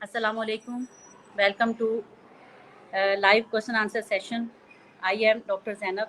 Assalamu alaikum. Welcome to live question answer session. I am Dr. Zainab,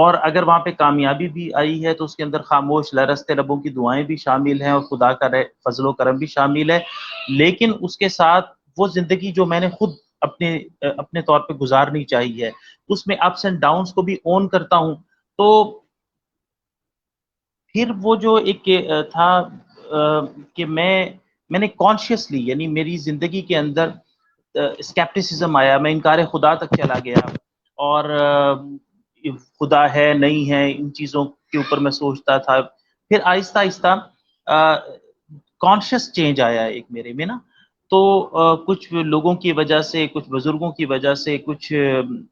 اور اگر وہاں پہ کامیابی بھی آئی ہے تو اس کے اندر خاموش لرزتے لبوں کی دعائیں بھی شامل ہیں اور خدا کا فضل و کرم بھی شامل ہے، لیکن اس کے ساتھ وہ زندگی جو میں نے خود اپنے طور پہ گزارنی چاہیے، اس میں اپس اینڈ ڈاؤنس کو بھی اون کرتا ہوں. تو پھر وہ جو ایک تھا کہ میں نے کانشیسلی، یعنی میری زندگی کے اندر اسکیپٹسزم آیا، میں انکار خدا تک چلا گیا، اور خدا ہے نہیں ہے ان چیزوں کے اوپر میں سوچتا تھا. پھر آہستہ آہستہ کانشیس چینج آیا ایک میرے میں نا. تو کچھ لوگوں کی وجہ سے، کچھ بزرگوں کی وجہ سے، کچھ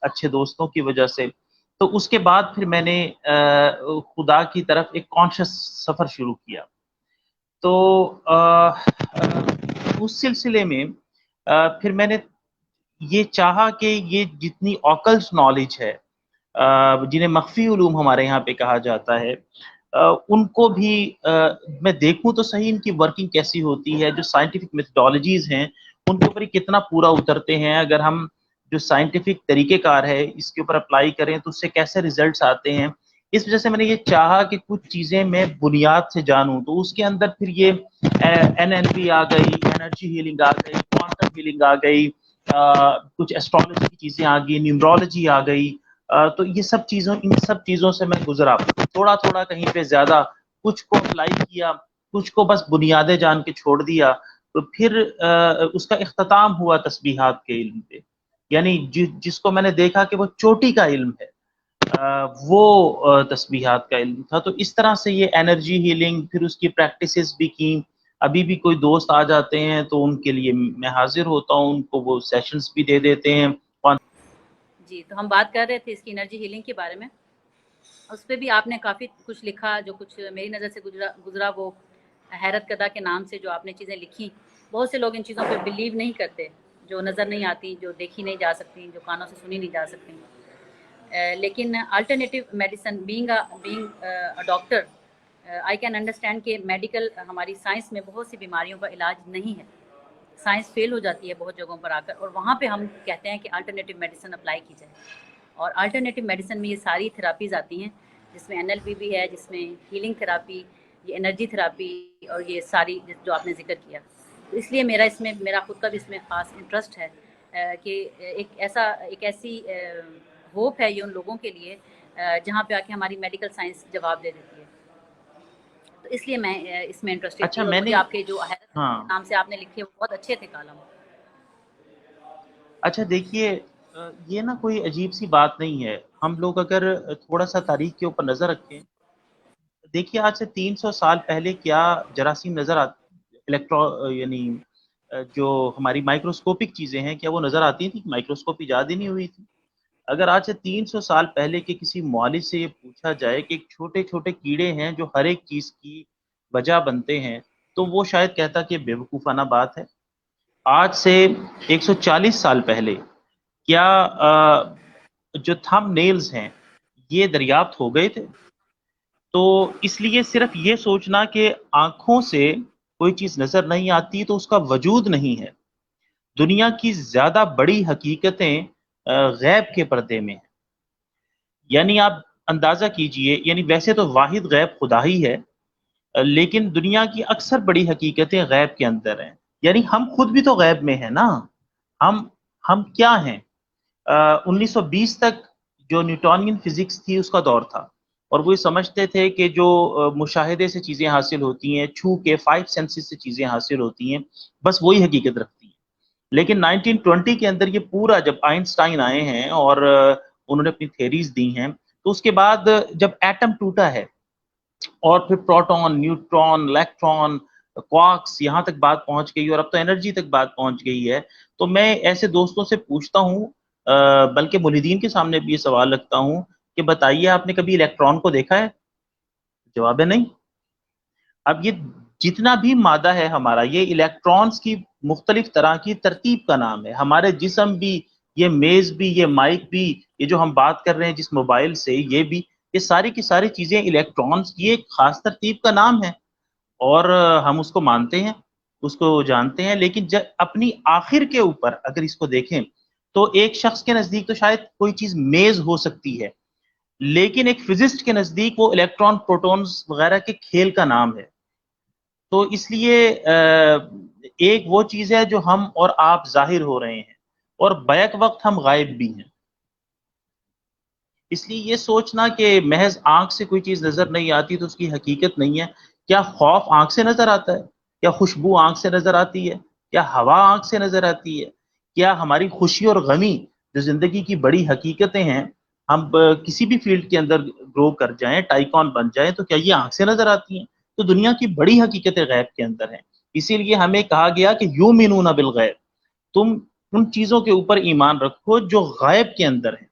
اچھے دوستوں کی وجہ سے، تو اس کے بعد پھر میں نے خدا کی طرف ایک کانشیس سفر شروع کیا. تو اس سلسلے میں پھر میں نے یہ چاہا کہ یہ جتنی اوکلٹ نالج ہے، جنہیں مخفی علوم ہمارے یہاں پہ کہا جاتا ہے، ان کو بھی میں دیکھوں تو صحیح ان کی ورکنگ کیسی ہوتی ہے، جو سائنٹیفک میتھڈالوجیز ہیں ان کے اوپر یہ کتنا پورا اترتے ہیں، اگر ہم جو سائنٹیفک طریقہ کار ہے اس کے اوپر اپلائی کریں تو اس سے کیسے ریزلٹس آتے ہیں. اس وجہ سے میں نے یہ چاہا کہ کچھ چیزیں میں بنیاد سے جانوں. تو اس کے اندر پھر یہ NLP آ گئی، انرجی ہیلنگ آ گئی، کوانٹم ہیلنگ آ گئی، کچھ ایسٹرولوجی کی چیزیں آ گئی، نیورولوجی آ گئی. تو یہ ان سب چیزوں سے میں گزرا، تھوڑا تھوڑا کہیں پہ زیادہ، کچھ کو اپلائی کیا، کچھ کو بس بنیادیں جان کے چھوڑ دیا. تو پھر اس کا اختتام ہوا تسبیحات کے علم پہ، یعنی جس کو میں نے دیکھا کہ وہ چوٹی کا علم ہے، وہ تسبیحات کا علم تھا. تو اس طرح سے یہ انرجی ہیلنگ، پھر اس کی پریکٹسز بھی کی. ابھی بھی کوئی دوست آ جاتے ہیں تو ان کے لیے میں حاضر ہوتا ہوں، ان کو وہ سیشنز بھی دے دیتے ہیں. جی، تو ہم بات کر رہے تھے اس کی انرجی ہیلنگ کے بارے میں. اس پہ بھی آپ نے کافی کچھ لکھا، جو کچھ میری نظر سے گزرا وہ حیرت کدا کے نام سے جو آپ نے چیزیں لکھی. بہت سے لوگ ان چیزوں پہ بلیو نہیں کرتے، جو نظر نہیں آتی، جو دیکھی نہیں جا سکتی، جو کانوں سے سنی نہیں جا سکتی. لیکن alternative medicine, being a doctor, I can understand کہ میڈیکل ہماری سائنس میں بہت سی بیماریوں کا علاج نہیں ہے. سائنس فیل ہو جاتی ہے بہت جگہوں پر آ کر، اور وہاں پہ ہم کہتے ہیں کہ الٹرنیٹیو میڈیسن اپلائی کی جائے. اور الٹرنیٹیو میڈیسن میں یہ ساری تھراپیز آتی ہیں، جس میں NLP بھی ہے، جس میں ہیلنگ تھراپی، یہ انرجی تھراپی، اور یہ ساری جو آپ نے ذکر کیا. تو اس لیے میرا خود کا بھی اس میں خاص انٹرسٹ ہے کہ ایک ایسی ہوپ ہے یہ ان لوگوں کے لیے جہاں پہ آ کے ہماری میڈیکل سائنس جواب دے دیتی ہے. تو اس لیے میں اس میں انٹرسٹڈ تھی، اچھا اور میں مجھے نے آپ کے جو ہاں نام سے آپ نے لکھے وہ بہت اچھے تھے کالم. اچھا دیکھیے، یہ نا کوئی عجیب سی بات نہیں ہے. ہم لوگ اگر تھوڑا سا تاریخ کے اوپر نظر رکھیں، دیکھیے آج سے 300 سال پہلے کیا جراثیم نظر آتی، یعنی جو ہماری مائکروسکوپک چیزیں ہیں، کیا وہ نظر آتی تھیں؟ مائکروسکوپ ایجاد ہی نہیں ہوئی تھی. اگر آج سے 300 سال پہلے کے کسی معالج سے یہ پوچھا جائے کہ چھوٹے چھوٹے کیڑے ہیں جو ہر ایک چیز کی وجہ بنتے ہیں، تو وہ شاید کہتا کہ بے وقوفانہ بات ہے. آج سے 140 سال پہلے کیا جو تھم نیلز ہیں یہ دریافت ہو گئے تھے؟ تو اس لیے صرف یہ سوچنا کہ آنکھوں سے کوئی چیز نظر نہیں آتی تو اس کا وجود نہیں ہے. دنیا کی زیادہ بڑی حقیقتیں غیب کے پردے میں ہیں. یعنی آپ اندازہ کیجئے، یعنی ویسے تو واحد غیب خدا ہی ہے، لیکن دنیا کی اکثر بڑی حقیقتیں غیب کے اندر ہیں. یعنی ہم خود بھی تو غیب میں ہیں نا. ہم کیا ہیں؟ 1920 تک جو نیوٹونین فزکس تھی اس کا دور تھا، اور وہ یہ سمجھتے تھے کہ جو مشاہدے سے چیزیں حاصل ہوتی ہیں، چھو کے 5 سینسز سے چیزیں حاصل ہوتی ہیں، بس وہی حقیقت رکھتی ہیں. لیکن 1920 کے اندر یہ پورا، جب آئنسٹائن آئے ہیں اور انہوں نے اپنی تھیریز دی ہیں، تو اس کے بعد جب ایٹم ٹوٹا ہے اور پھر پروٹون، نیوٹرون، الیکٹرون، کوارکس، یہاں تک بات پہنچ گئی، اور اب تو انرجی تک بات پہنچ گئی ہے. تو میں ایسے دوستوں سے پوچھتا ہوں، بلکہ ملحدین کے سامنے بھی یہ سوال رکھتا ہوں کہ بتائیے آپ نے کبھی الیکٹران کو دیکھا ہے؟ جواب ہے نہیں. اب یہ جتنا بھی مادہ ہے ہمارا، یہ الیکٹرانز کی مختلف طرح کی ترتیب کا نام ہے. ہمارے جسم بھی، یہ میز بھی، یہ مائک بھی، یہ جو ہم بات کر رہے ہیں جس موبائل سے، یہ بھی، یہ ساری کی ساری چیزیں الیکٹرانز کی ایک خاص ترتیب کا نام ہے. اور ہم اس کو مانتے ہیں، اس کو جانتے ہیں. لیکن جب اپنی آخر کے اوپر اگر اس کو دیکھیں تو ایک شخص کے نزدیک تو شاید کوئی چیز میز ہو سکتی ہے، لیکن ایک فزسٹ کے نزدیک وہ الیکٹران پروٹونز وغیرہ کے کھیل کا نام ہے. تو اس لیے ایک وہ چیز ہے جو ہم اور آپ ظاہر ہو رہے ہیں اور بیک وقت ہم غائب بھی ہیں. اس لیے یہ سوچنا کہ محض آنکھ سے کوئی چیز نظر نہیں آتی تو اس کی حقیقت نہیں ہے. کیا خوف آنکھ سے نظر آتا ہے؟ کیا خوشبو آنکھ سے نظر آتی ہے؟ کیا ہوا آنکھ سے نظر آتی ہے؟ کیا ہماری خوشی اور غمی جو زندگی کی بڑی حقیقتیں ہیں، ہم کسی بھی فیلڈ کے اندر گرو کر جائیں، ٹائیکون بن جائیں، تو کیا یہ آنکھ سے نظر آتی ہیں؟ تو دنیا کی بڑی حقیقتیں غیب کے اندر ہیں. اسی لیے ہمیں کہا گیا کہ یؤمنون بالغیب، تم ان چیزوں کے اوپر ایمان رکھو جو غائب کے اندر ہیں.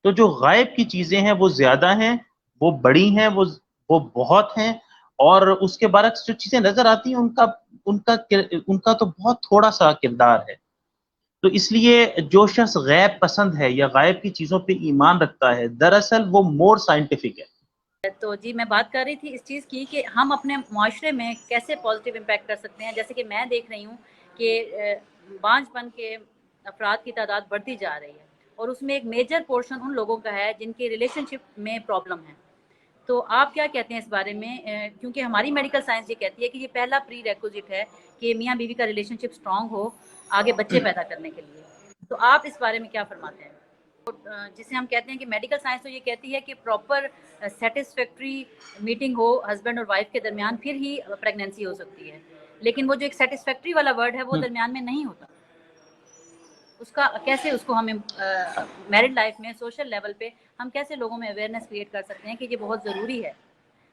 تو جو غائب کی چیزیں ہیں وہ زیادہ ہیں، وہ بڑی ہیں، وہ بہت ہیں. اور اس کے برعکس جو چیزیں نظر آتی ہیں ان کا تو بہت تھوڑا سا کردار ہے. تو اس لیے جو شخص غیب پسند ہے یا غائب کی چیزوں پہ ایمان رکھتا ہے، دراصل وہ مور سائنٹیفک ہے. تو جی میں بات کر رہی تھی اس چیز کی کہ ہم اپنے معاشرے میں کیسے پازیٹیو امپیکٹ کر سکتے ہیں. جیسے کہ میں دیکھ رہی ہوں کہ بانجھ پن کے افراد کی تعداد بڑھتی جا رہی ہے، اور اس میں ایک میجر پورشن ان لوگوں کا ہے جن کی ریلیشن شپ میں پرابلم ہے. تو آپ کیا کہتے ہیں اس بارے میں؟ کیونکہ ہماری میڈیکل سائنس یہ کہتی ہے کہ یہ پہلا پری ریکوزٹ ہے کہ میاں بیوی کا ریلیشن شپ اسٹرانگ ہو آگے بچے پیدا کرنے کے لیے. تو آپ اس بارے میں کیا فرماتے ہیں؟ جسے ہم کہتے ہیں کہ میڈیکل سائنس تو یہ کہتی ہے کہ پراپر سیٹسفیکٹری میٹنگ ہو ہسبینڈ اور وائف کے درمیان، پھر ہی پریگنینسی ہو سکتی ہے. لیکن وہ جو ایک سیٹسفیکٹری والا ورڈ ہے وہ درمیان میں نہیں ہوتا. اس کا کیسے اس کو ہمیں میرڈ لائف میں سوشل لیول پہ ہم کیسے لوگوں میں اویئرنیس کریٹ کر سکتے ہیں کہ یہ بہت ضروری ہے؟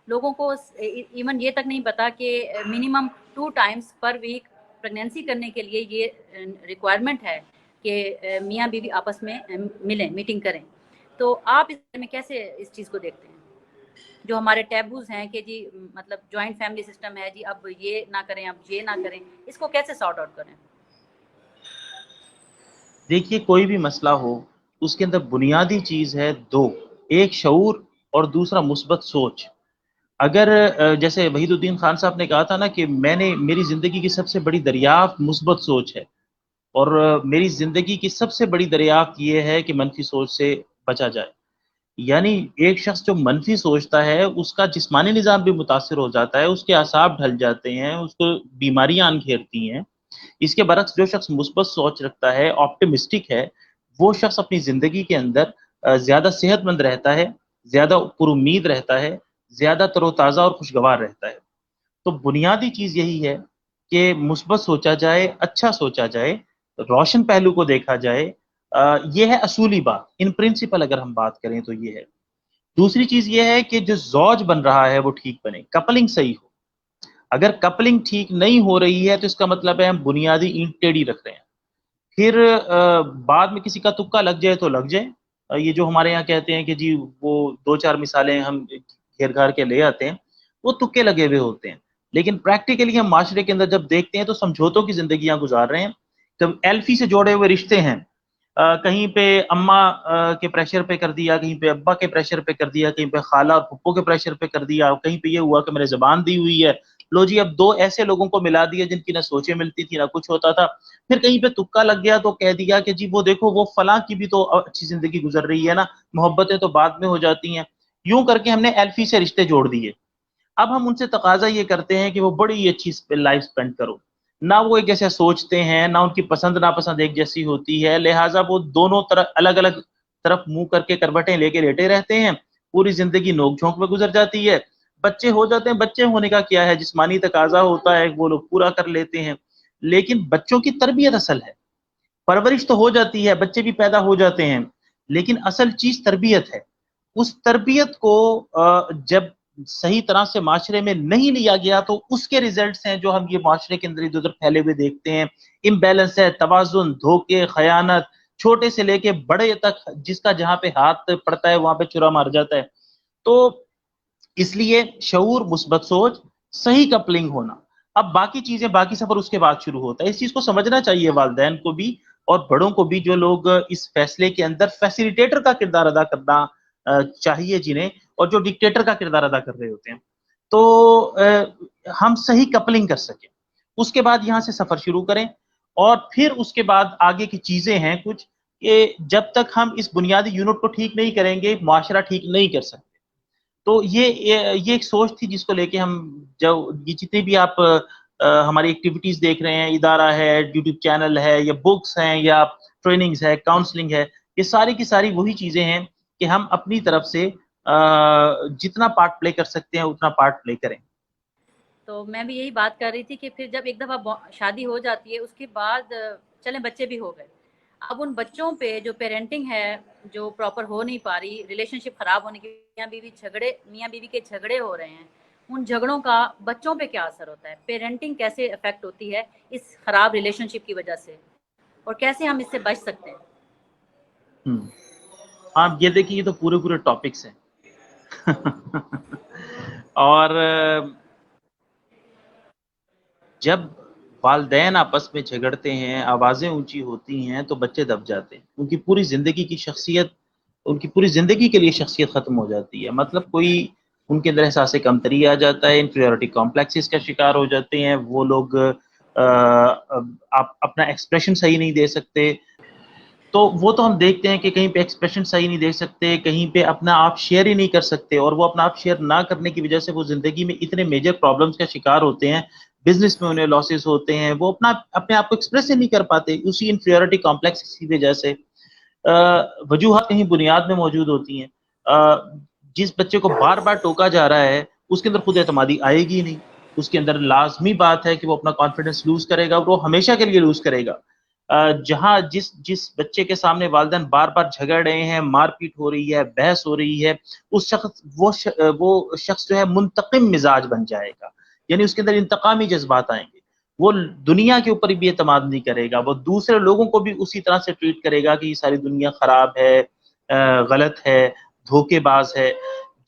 لوگوں کو ایون یہ تک نہیں پتا کہ منیمم 2 times پر ویک پریگنینسی کرنے کے لیے یہ ریکوائرمنٹ ہے کہ میاں بیوی آپس میں ملیں، میٹنگ کریں. تو آپ اس میں کیسے اس چیز کو دیکھتے ہیں؟ جو ہمارے ٹیبوز ہیں کہ جی مطلب جوائنٹ فیملی سسٹم ہے، جی اب یہ نہ کریں، اب یہ نہ کریں، اس کو کیسے سارٹ آؤٹ کریں؟ دیکھیے، کوئی بھی مسئلہ ہو اس کے اندر بنیادی چیز ہے دو، ایک شعور اور دوسرا مثبت سوچ. اگر جیسے وحید الدین خان صاحب نے کہا تھا نا کہ میری زندگی کی سب سے بڑی دریافت مثبت سوچ ہے، اور میری زندگی کی سب سے بڑی دریافت یہ ہے کہ منفی سوچ سے بچا جائے. یعنی ایک شخص جو منفی سوچتا ہے اس کا جسمانی نظام بھی متاثر ہو جاتا ہے، اس کے اعصاب ڈھل جاتے ہیں، اس کو بیماریاں گھیرتی ہیں. اس کے برعکس جو شخص مثبت سوچ رکھتا ہے، آپٹمسٹک ہے، وہ شخص اپنی زندگی کے اندر زیادہ صحت مند رہتا ہے، زیادہ پر امید رہتا ہے، زیادہ تر و تازہ اور خوشگوار رہتا ہے. تو بنیادی چیز یہی ہے کہ مثبت سوچا جائے، اچھا سوچا جائے، روشن پہلو کو دیکھا جائے. یہ ہے اصولی بات. ان پرنسپل اگر ہم بات کریں تو یہ ہے. دوسری چیز یہ ہے کہ جو زوج بن رہا ہے وہ ٹھیک بنے، کپلنگ صحیح ہو. اگر کپلنگ ٹھیک نہیں ہو رہی ہے تو اس کا مطلب ہے ہم بنیادی اینٹ ٹیڑھی رکھ رہے ہیں. پھر بعد میں کسی کا تکا لگ جائے تو لگ جائے. یہ جو ہمارے یہاں کہتے ہیں کہ جی وہ 2-4 مثالیں ہم گھیر گھار کے لے آتے ہیں، وہ تکے لگے ہوئے ہوتے ہیں. لیکن پریکٹیکلی ہم معاشرے کے اندر جب دیکھتے ہیں تو سمجھوتوں کی زندگیاں گزار رہے ہیں. جب ایلفی سے جوڑے ہوئے رشتے ہیں، کہیں پہ اماں کے پریشر پہ کر دیا، کہیں پہ ابا کے پریشر پہ کر دیا، کہیں پہ خالہ اور پھپھو کے پریشر پہ کر دیا، کہیں پہ یہ ہوا کہ میں نے زبان دی ہوئی ہے، لو جی اب 2 ایسے لوگوں کو ملا دیا جن کی نہ سوچیں ملتی تھی نہ کچھ ہوتا تھا. پھر کہیں پہ تکا لگ گیا تو کہہ دیا کہ جی وہ دیکھو وہ فلاں کی بھی تو اچھی زندگی گزر رہی ہے نا، محبتیں تو بعد میں ہو جاتی ہیں. یوں کر کے ہم نے ایلفی سے رشتے جوڑ دیے. اب ہم ان سے تقاضا یہ کرتے ہیں کہ وہ بڑی اچھی لائف سپینڈ کرو. نہ وہ ایک جیسے سوچتے ہیں، نہ ان کی پسند ناپسند ایک جیسی ہوتی ہے، لہٰذا وہ دونوں طرف الگ الگ طرف منہ کر کے کروٹیں لے کے لیٹے رہتے ہیں. پوری زندگی نوک جھونک میں گزر جاتی ہے. بچے ہو جاتے ہیں، بچے ہونے کا کیا ہے، جسمانی تقاضا ہوتا ہے، وہ لوگ پورا کر لیتے ہیں. لیکن بچوں کی تربیت اصل ہے. پرورش تو ہو جاتی ہے، بچے بھی پیدا ہو جاتے ہیں، لیکن اصل چیز تربیت ہے. اس تربیت کو جب صحیح طرح سے معاشرے میں نہیں لیا گیا تو اس کے ریزلٹس ہیں جو ہم یہ معاشرے کے اندر ادھر ادھر پھیلے ہوئے دیکھتے ہیں. امبیلنس ہے، توازن، دھوکے، خیانت، چھوٹے سے لے کے بڑے تک جس کا جہاں پہ ہاتھ پڑتا ہے وہاں پہ چرا مار جاتا ہے. تو اس لیے شعور، مثبت سوچ، صحیح کپلنگ ہونا. اب باقی چیزیں، باقی سفر اس کے بعد شروع ہوتا ہے. اس چیز کو سمجھنا چاہیے والدین کو بھی اور بڑوں کو بھی، جو لوگ اس فیصلے کے اندر فیسیلیٹیٹر کا کردار ادا کرنا چاہیے جنہیں، اور جو ڈکٹیٹر کا کردار ادا کر رہے ہوتے ہیں. تو ہم صحیح کپلنگ کر سکیں، اس کے بعد یہاں سے سفر شروع کریں. اور پھر اس کے بعد آگے کی چیزیں ہیں کچھ کہ جب تک ہم اس بنیادی یونٹ کو ٹھیک نہیں کریں گے معاشرہ ٹھیک نہیں کر سکتے. تو یہ ایک سوچ تھی جس کو لے کے ہم جو یہ جتنے بھی آپ ہماری ایکٹیویٹیز دیکھ رہے ہیں, ادارہ ہے, یوٹیوب چینل ہے, یا بکس ہیں, یا ٹریننگز ہے, کاؤنسلنگ ہے, یہ ساری کی ساری وہی چیزیں ہیں کہ ہم اپنی طرف سے جتنا پارٹ پلے کر سکتے ہیں اتنا پارٹ پلے کریں. تو میں بھی یہی بات کر رہی تھی کہ پھر جب ایک دفعہ شادی ہو جاتی ہے اس کے بعد چلیں بچے بھی ہو گئے, اب ان بچوں پہ جو پیرنٹنگ ہے جو پراپر ہو نہیں پا رہی, ریلیشن شپ خراب ہونے کی, میاں بیوی کے جھگڑے ہو رہے ہیں, ان جھگڑوں کا بچوں پہ کیا اثر ہوتا ہے, پیرنٹنگ کیسے افیکٹ ہوتی ہے اس خراب ریلیشن شپ کی وجہ سے, اور کیسے ہم اس سے بچ سکتے ہیں. آپ یہ دیکھیے, یہ تو پورے ٹاپکس ہیں اور جب والدین آپس میں جھگڑتے ہیں, آوازیں اونچی ہوتی ہیں, تو بچے دب جاتے ہیں, ان کی پوری زندگی کی شخصیت, ان کی پوری زندگی کے لیے شخصیت ختم ہو جاتی ہے. مطلب کوئی ان کے اندر احساس کمتری آ جاتا ہے, انفیریورٹی کمپلیکسز کا شکار ہو جاتے ہیں, وہ لوگ اپنا ایکسپریشن صحیح نہیں دے سکتے. تو وہ تو ہم دیکھتے ہیں کہ کہیں پہ ایکسپریشن صحیح نہیں دے سکتے, کہیں پہ اپنا آپ شیئر ہی نہیں کر سکتے, اور وہ اپنا آپ شیئر نہ کرنے کی وجہ سے وہ زندگی میں اتنے میجر پرابلمس کا شکار ہوتے ہیں, بزنس میں انہیں لاسز ہوتے ہیں, وہ اپنے آپ کو ایکسپریس ہی نہیں کر پاتے اسی انفیریورٹی کمپلیکس کی وجہ سے. وجوہات کہیں بنیاد میں موجود ہوتی ہیں. جس بچے کو بار بار ٹوکا جا رہا ہے اس کے اندر خود اعتمادی آئے گی نہیں, اس کے اندر لازمی بات ہے کہ وہ اپنا کانفیڈنس لوز کرے گا, اور وہ ہمیشہ کے لیے لوز کرے گا. جہاں جس بچے کے سامنے والدین بار بار جھگڑ رہے ہیں, مار پیٹ ہو رہی ہے, بحث ہو رہی ہے, اس شخص وہ شخص جو ہے منتقم مزاج بن جائے گا, یعنی اس کے اندر انتقامی جذبات آئیں گے. وہ دنیا کے اوپر بھی اعتماد نہیں کرے گا, وہ دوسرے لوگوں کو بھی اسی طرح سے ٹریٹ کرے گا کہ یہ ساری دنیا خراب ہے, غلط ہے, دھوکے باز ہے.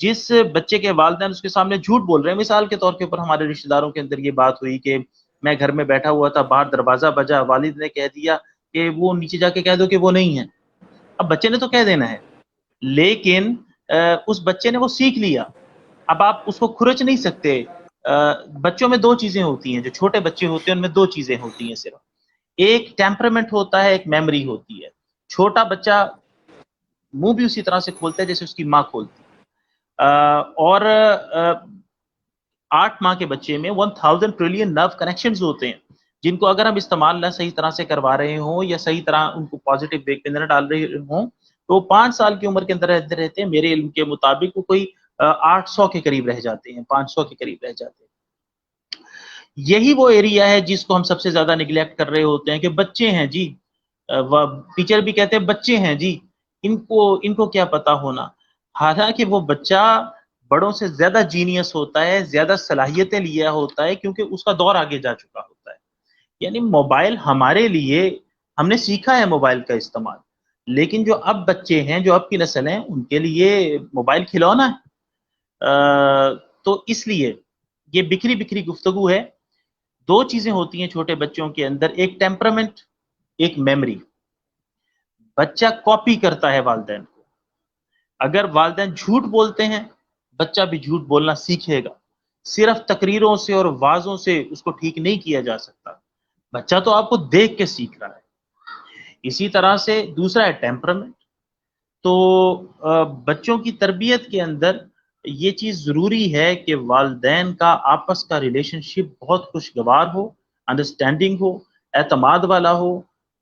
جس بچے کے والدین اس کے سامنے جھوٹ بول رہے ہیں, مثال کے طور کے اوپر ہمارے رشتہ داروں کے اندر یہ بات ہوئی کہ میں گھر میں بیٹھا ہوا تھا, باہر دروازہ بجا, والد نے کہہ دیا کہ وہ نیچے جا کے کہہ دو کہ وہ نہیں ہے. اب بچے نے تو کہہ دینا ہے, لیکن اس بچے نے وہ سیکھ لیا, اب آپ اس کو کھرچ نہیں سکتے. بچوں میں دو چیزیں ہوتی ہیں, جو چھوٹے بچے ہوتے ہیں ان میں دو چیزیں ہوتی ہیں صرف, ایک ٹیمپرمنٹ ہوتا ہے, ایک میموری ہوتی ہے. چھوٹا بچہ منہ بھی اسی طرح سے کھولتا ہے جیسے اس کی ماں کھولتی ہے, اور 8 ماہ کے بچے میں 1000 ٹریلین نرو کنیکشنز ہوتے ہیں, جن کو اگر ہم استعمال نہ صحیح طرح سے کروا رہے ہوں یا صحیح طرح ان کو پازیٹیو وے کے اندر ڈال رہے ہوں, تو 5 سال کی عمر کے اندر رہتے ہیں میرے علم کے مطابق وہ کوئی 800 کے قریب رہ جاتے ہیں, 500 کے قریب رہ جاتے ہیں. یہی وہ ایریا ہے جس کو ہم سب سے زیادہ نگلیکٹ کر رہے ہوتے ہیں کہ بچے ہیں جی, ٹیچر بھی کہتے ہیں بچے ہیں جی, ان کو کیا پتا ہونا. حالانکہ وہ بچہ بڑوں سے زیادہ جینیس ہوتا ہے, زیادہ صلاحیتیں لیا ہوتا ہے, کیونکہ اس کا دور آگے جا چکا ہوتا ہے. یعنی موبائل ہمارے لیے, ہم نے سیکھا ہے موبائل کا استعمال, لیکن جو اب بچے ہیں, جو اب کی نسل ہیں, ان کے لیے موبائل کھلونا ہے. تو اس لیے یہ بکھری گفتگو ہے. دو چیزیں ہوتی ہیں چھوٹے بچوں کے اندر, ایک ٹیمپرمنٹ, ایک میموری. بچہ کاپی کرتا ہے والدین کو, اگر والدین جھوٹ بولتے ہیں بچہ بھی جھوٹ بولنا سیکھے گا. صرف تقریروں سے اور وعظوں سے اس کو ٹھیک نہیں کیا جا سکتا, بچہ تو آپ کو دیکھ کے سیکھ رہا ہے. اسی طرح سے دوسرا ہے ٹیمپرمنٹ. تو بچوں کی تربیت کے اندر یہ چیز ضروری ہے کہ والدین کا آپس کا ریلیشن شپ بہت خوشگوار ہو, انڈرسٹینڈنگ ہو, اعتماد والا ہو,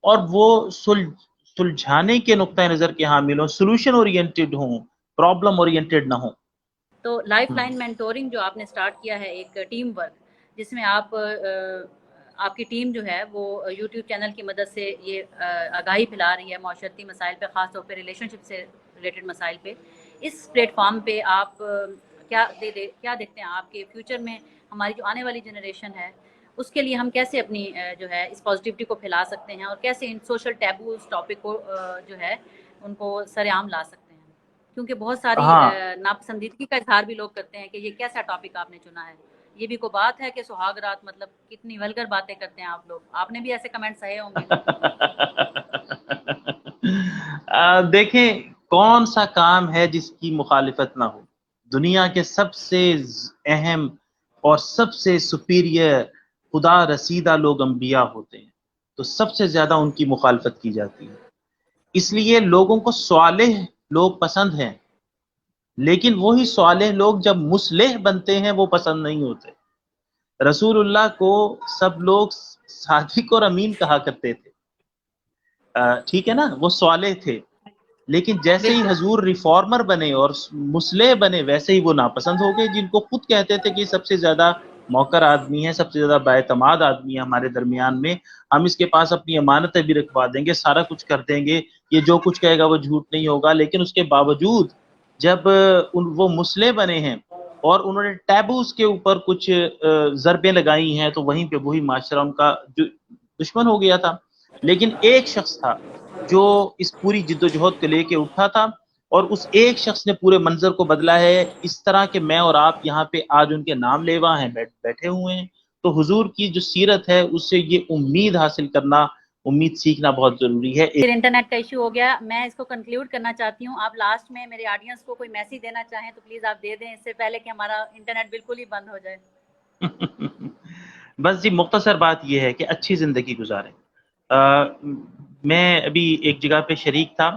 اور وہ سلجھانے کے نقطۂ نظر کے حامل ہوں, سولوشن اورینٹڈ ہوں, پرابلم اورینٹڈ نہ ہوں. تو لائف لائن مینٹورنگ جو آپ نے سٹارٹ کیا ہے, ایک ٹیم ورک, جس میں آپ کی ٹیم جو ہے وہ یوٹیوب چینل کی مدد سے یہ آگاہی پھیلا رہی ہے معاشرتی مسائل پہ, خاص طور پہ ریلیشن شپ سے ریلیٹڈ مسائل پہ. اس پلیٹ فارم پہ آپ کیا دیکھتے ہیں آپ کے فیوچر میں ہماری جو آنے والی جنریشن ہے اس کے لیے ہم کیسے اپنی جو ہے اس پازیٹیوٹی کو پھیلا سکتے ہیں, اور کیسے ان سوشل ٹیبوز ٹاپک کو جو ہے ان کو سر عام لا سکتے ہیں, کیونکہ بہت ساری ہاں, ناپسندیدگی کا اظہار بھی لوگ کرتے ہیں کہ یہ کیسا ٹاپک آپ نے چنا ہے. یہ بھی کوئی بات ہے کہ سہاگ رات, مطلب کتنی ولگر باتیں کرتے ہیں آپ لوگ, آپ نے بھی ایسے کمنٹ سہے ہوں گے. دیکھیں کون سا کام ہے جس کی مخالفت نہ ہو. دنیا کے سب سے اہم اور سب سے سپیریئر خدا رسیدہ لوگ انبیاء ہوتے ہیں, تو سب سے زیادہ ان کی مخالفت کی جاتی ہے. اس لیے لوگوں کو صالح لوگ پسند ہیں، لیکن وہی صالح لوگ جب مصلح بنتے ہیں وہ پسند نہیں ہوتے۔ رسول اللہ کو سب لوگ صادق اور امین کہا کرتے تھے، ٹھیک ہے نا، وہ صالح تھے، لیکن جیسے ہی حضور ریفارمر بنے اور مصلح بنے ویسے ہی وہ ناپسند ہو گئے، جن کو خود کہتے تھے کہ سب سے زیادہ موقر آدمی ہے، سب سے زیادہ بااعتماد آدمی ہے ہمارے درمیان میں، ہم اس کے پاس اپنی امانتیں بھی رکھوا دیں گے، سارا کچھ کر دیں گے، یہ جو کچھ کہے گا وہ جھوٹ نہیں ہوگا۔ لیکن اس کے باوجود جب وہ مصلح بنے ہیں اور انہوں نے ٹیبوز کے اوپر کچھ ضربیں لگائی ہیں، تو وہیں پہ وہی معاشرہ ان کا دشمن ہو گیا تھا۔ لیکن ایک شخص تھا جو اس پوری جد و جہد کو لے کے اٹھا تھا، اور اس ایک شخص نے پورے منظر کو بدلا ہے، اس طرح کہ میں اور آپ یہاں پہ آج ان کے نام لیوا ہیں، بیٹھے ہوئے ہیں۔ تو حضور کی جو سیرت ہے اس سے یہ امید حاصل کرنا، امید سیکھنا بہت ضروری ہے۔ پھر انٹرنیٹ کا ایشو ہو گیا، میں اس کو کنکلیوڈ کرنا چاہتی ہوں۔ آپ لاسٹ میں میرے آڈینس کو کوئی میسیج دینا چاہیں تو پلیز آپ دے دیں، اس سے پہلے کہ ہمارا انٹرنیٹ بالکل ہی بند ہو جائے۔ بس جی مختصر بات یہ ہے کہ اچھی زندگی گزاریں۔ میں ابھی ایک جگہ پہ شریک تھا،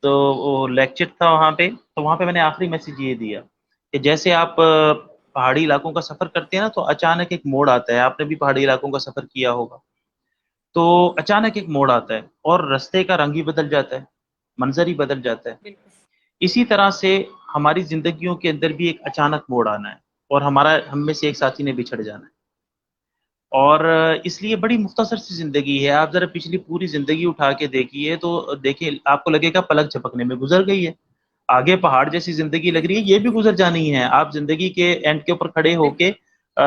تو وہ لیکچر تھا وہاں پہ، تو وہاں پہ میں نے آخری میسیج یہ دیا کہ جیسے آپ پہاڑی علاقوں کا سفر کرتے ہیں نا، تو اچانک ایک موڑ آتا ہے، آپ نے بھی پہاڑی علاقوں کا سفر کیا ہوگا، تو اچانک ایک موڑ آتا ہے اور رستے کا رنگ ہی بدل جاتا ہے، منظر ہی بدل جاتا ہے۔ بالکل اسی طرح سے ہماری زندگیوں کے اندر بھی ایک اچانک موڑ آنا ہے، اور ہم میں سے ایک ساتھی نے بچھڑ جانا ہے، اور اس لیے بڑی مختصر سی زندگی ہے۔ آپ ذرا پچھلی پوری زندگی اٹھا کے دیکھیے تو دیکھیں آپ کو لگے گا پلک جھپکنے میں گزر گئی ہے، آگے پہاڑ جیسی زندگی لگ رہی ہے، یہ بھی گزر جانی ہے۔ آپ زندگی کے اینڈ کے اوپر کھڑے ہو کے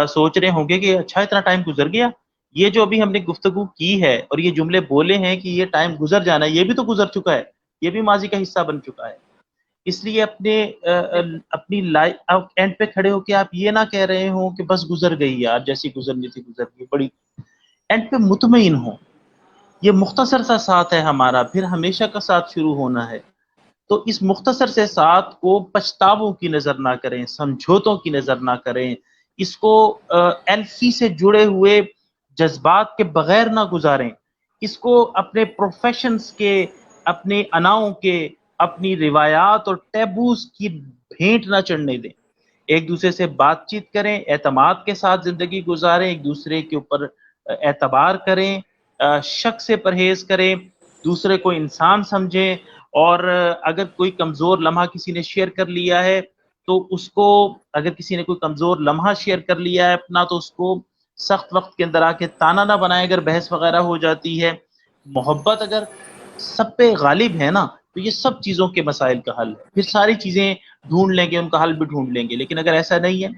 سوچ رہے ہوں گے کہ اچھا اتنا ٹائم گزر گیا، یہ جو ابھی ہم نے گفتگو کی ہے اور یہ جملے بولے ہیں کہ یہ ٹائم گزر جانا ہے، یہ بھی تو گزر چکا ہے، یہ بھی ماضی کا حصہ بن چکا ہے۔ اس لیے اپنی لائف اینڈ پہ کھڑے ہو کے آپ یہ نہ کہہ رہے ہوں کہ بس گزر گئی یار، جیسی گزرنی تھی گزر گئی، بڑی اینڈ پہ مطمئن ہوں۔ یہ مختصر سا ساتھ ہے ہمارا، پھر ہمیشہ کا ساتھ شروع ہونا ہے، تو اس مختصر سے ساتھ کو پچھتاووں کی نظر نہ کریں، سمجھوتوں کی نظر نہ کریں، اس کو ایلفی سے جڑے ہوئے جذبات کے بغیر نہ گزاریں، اس کو اپنے پروفیشنز کے، اپنے اناؤں کے، اپنی روایات اور ٹیبوز کی بھینٹ نہ چڑھنے دیں۔ ایک دوسرے سے بات چیت کریں، اعتماد کے ساتھ زندگی گزاریں، ایک دوسرے کے اوپر اعتبار کریں، شک سے پرہیز کریں، دوسرے کو انسان سمجھیں، اور اگر کوئی کمزور لمحہ کسی نے شیئر کر لیا ہے تو اس کو، اگر کسی نے کوئی کمزور لمحہ شیئر کر لیا ہے اپنا، تو اس کو سخت وقت کے اندر آ کے تانا نہ بنائے اگر بحث وغیرہ ہو جاتی ہے۔ محبت اگر سب پہ غالب ہے نا، تو یہ سب چیزوں کے مسائل کا حل ہے، پھر ساری چیزیں ڈھونڈ لیں گے، ان کا حل بھی ڈھونڈ لیں گے۔ لیکن اگر ایسا نہیں ہے،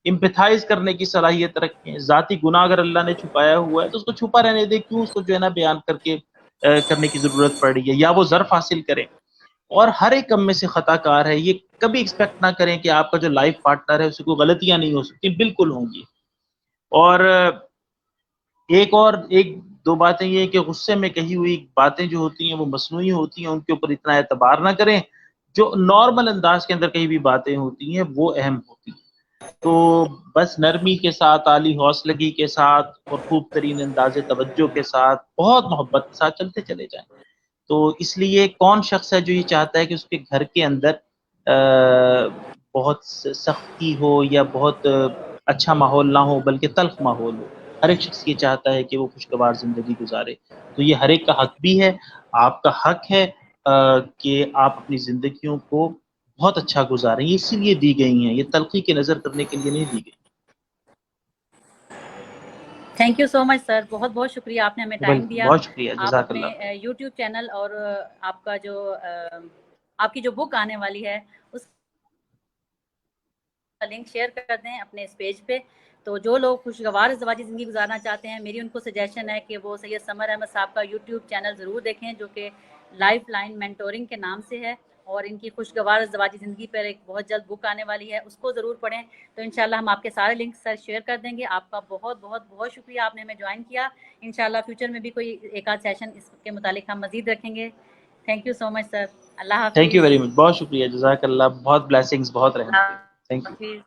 امپیتھائز کرنے کی صلاحیت رکھیں، ذاتی گناہ اگر اللہ نے چھپایا ہوا ہے تو اس کو چھپا رہنے دیں، کیوں اس کو جو ہے نا بیان کر کے کرنے کی ضرورت پڑ رہی ہے، یا وہ ظرف حاصل کریں۔ اور ہر ایک کم میں سے خطا کار ہے، یہ کبھی ایکسپیکٹ نہ کریں کہ آپ کا جو لائف پارٹنر ہے اس سے کوئی غلطیاں نہیں ہو سکتی، بالکل ہوں گی۔ اور ایک دو باتیں یہ کہ غصے میں کہی ہوئی باتیں جو ہوتی ہیں وہ مصنوعی ہوتی ہیں، ان کے اوپر اتنا اعتبار نہ کریں، جو نارمل انداز کے اندر کہیں بھی باتیں ہوتی ہیں وہ اہم ہوتی ہیں۔ تو بس نرمی کے ساتھ، عالی حوصلگی کے ساتھ، اور خوب ترین انداز توجہ کے ساتھ، بہت محبت کے ساتھ چلتے چلے جائیں۔ تو اس لیے کون شخص ہے جو یہ چاہتا ہے کہ اس کے گھر کے اندر بہت سختی ہو یا بہت اچھا ماحول نہ ہو بلکہ تلخ ماحول ہو؟ ہر ایک شخص یہ چاہتا ہے کہ وہ خوشگوار زندگی گزارے، تو یہ ہر ایک کا حق بھی ہے، آپ کا حق ہے کہ آپ اپنی زندگیوں کو بہت اچھا گزاریں، یہ اسی لیے دی گئی ہیں، یہ تلخی کی نظر کرنے کے لیے نہیں دی گئی۔ تھینک یو سو مچ سر، بہت بہت شکریہ، آپ نے ہمیں ٹائم دیا۔ بہت شکریہ، آپ جزاک اپنے اللہ۔ یوٹیوب چینل اور آپ کا جو آپ کی جو بک آنے والی ہے اس کا لنک شیئر کر دیں اپنے اس پیج پہ، تو جو لوگ خوشگوار ازدواجی زندگی گزارنا چاہتے ہیں، میری ان کو سجیشن ہے کہ وہ سید سمر احمد صاحب کا یوٹیوب چینل ضرور دیکھیں، جو کہ لائف لائن مینٹورنگ کے نام سے ہے، اور ان کی خوشگوار ازدواجی زندگی پر ایک بہت جلد بک آنے والی ہے، اس کو ضرور پڑھیں۔ تو انشاءاللہ ہم آپ کے سارے لنکس سر شیئر کر دیں گے۔ آپ کا بہت بہت بہت شکریہ، آپ نے ہمیں جوائن کیا۔ انشاءاللہ فیوچر میں بھی کوئی ایک آدھ سیشن اس کے متعلق ہم مزید رکھیں گے۔ تھینک یو سو مچ سر، اللہ حافظ۔ تھینک یو ویری مچ، بہت شکریہ، جزاک اللہ، بہت بلیسنگز، بہت رحمتیں، تھینک یو۔